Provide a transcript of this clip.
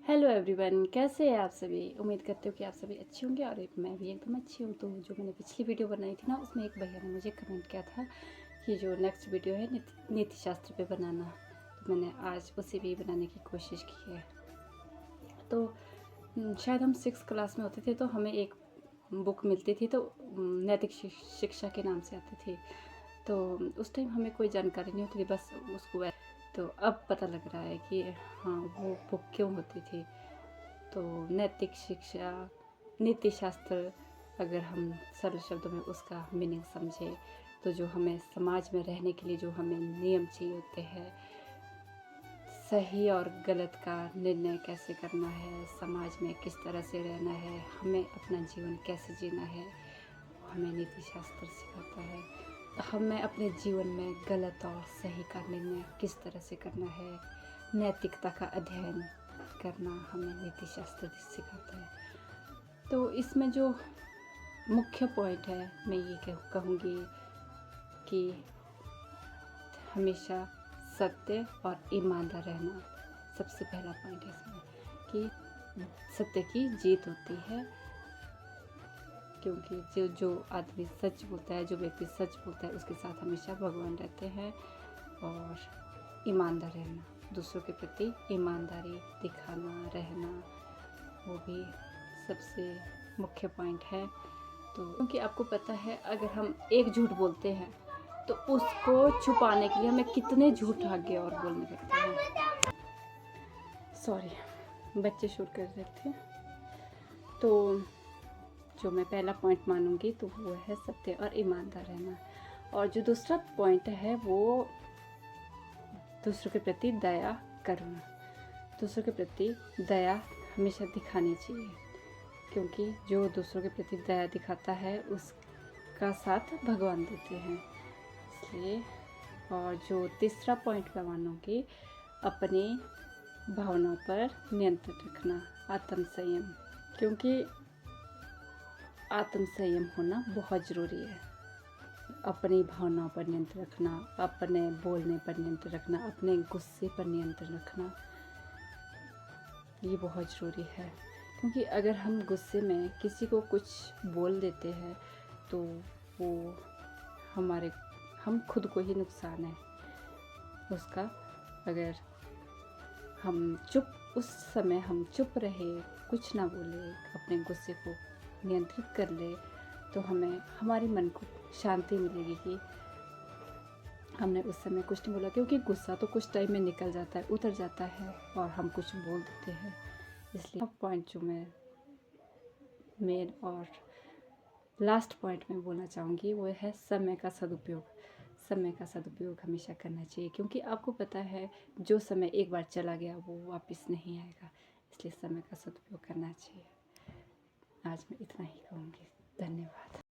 Hello everyone, कैसे हैं आप सभी। उम्मीद करते हो कि आप सभी अच्छे होंगे और मैं भी एकदम अच्छी हूँ। तो जो मैंने पिछली वीडियो बनाई थी ना, उसमें एक भैया ने मुझे कमेंट किया था कि जो नेक्स्ट वीडियो है नीति शास्त्र पे बनाना, तो मैंने आज उसे भी बनाने की कोशिश की है। तो शायद हम 6th क्लास में होते थे तो हमें एक बुक मिलती थी, तो नैतिक शिक्षा के नाम से आती थी। तो उस टाइम हमें कोई जानकारी नहीं होती थी, बस उसको तो अब पता लग रहा है कि हाँ, वो बुक क्यों होती थी। तो नैतिक शिक्षा, नीति शास्त्र, अगर हम सरल शब्दों में उसका मीनिंग समझे तो जो हमें समाज में रहने के लिए जो हमें नियम चाहिए होते हैं, सही और गलत का निर्णय कैसे करना है, समाज में किस तरह से रहना है, हमें अपना जीवन कैसे जीना है, हमें नीति शास्त्र सिखाता है। हमें अपने जीवन में गलत और सही का निर्णय किस तरह से करना है, नैतिकता का अध्ययन करना हमें नीति शास्त्र सिखाता है। तो इसमें जो मुख्य पॉइंट है, मैं ये कहूँगी कि हमेशा सत्य और ईमानदार रहना सबसे पहला पॉइंट है इसमें, कि सत्य की जीत होती है। क्योंकि जो आदमी सच बोलता है, जो व्यक्ति सच बोलता है, उसके साथ हमेशा भगवान रहते हैं। और ईमानदार रहना, दूसरों के प्रति ईमानदारी दिखाना रहना, वो भी सबसे मुख्य पॉइंट है। तो क्योंकि आपको पता है, अगर हम एक झूठ बोलते हैं तो उसको छुपाने के लिए हमें कितने झूठ आगे और बोलने लगते हैं। सॉरी, बच्चे शूट कर रहे थे। तो जो मैं पहला पॉइंट मानूंगी तो वो है सत्य और ईमानदार रहना। और जो दूसरा पॉइंट है वो दूसरों के प्रति दया करना। दूसरों के प्रति दया हमेशा दिखानी चाहिए, क्योंकि जो दूसरों के प्रति दया दिखाता है उसका साथ भगवान देते हैं, इसलिए। और जो तीसरा पॉइंट मैं मानूंगी, अपनी भावनाओं पर नियंत्रण रखना, आत्म संयम। क्योंकि आत्म संयम होना बहुत ज़रूरी है। अपनी भावनाओं पर नियंत्रण रखना, अपने बोलने पर नियंत्रण रखना, अपने गुस्से पर नियंत्रण रखना, ये बहुत ज़रूरी है। क्योंकि अगर हम गुस्से में किसी को कुछ बोल देते हैं तो वो हम खुद को ही नुकसान है उसका। अगर उस समय हम चुप रहे, कुछ ना बोले, अपने गुस्से को नियंत्रित कर ले, तो हमें हमारे मन को शांति मिलेगी कि हमने उस समय कुछ नहीं बोला। क्योंकि गुस्सा तो कुछ टाइम में निकल जाता है, उतर जाता है और हम कुछ बोल देते हैं। इसलिए पॉइंट जो मैं मेन और लास्ट पॉइंट में बोलना चाहूँगी वो है समय का सदुपयोग। समय का सदुपयोग हमेशा करना चाहिए, क्योंकि आपको पता है जो समय एक बार चला गया वो वापस नहीं आएगा। इसलिए समय का सदुपयोग करना चाहिए। आज मैं इतना ही कहूँगी। धन्यवाद।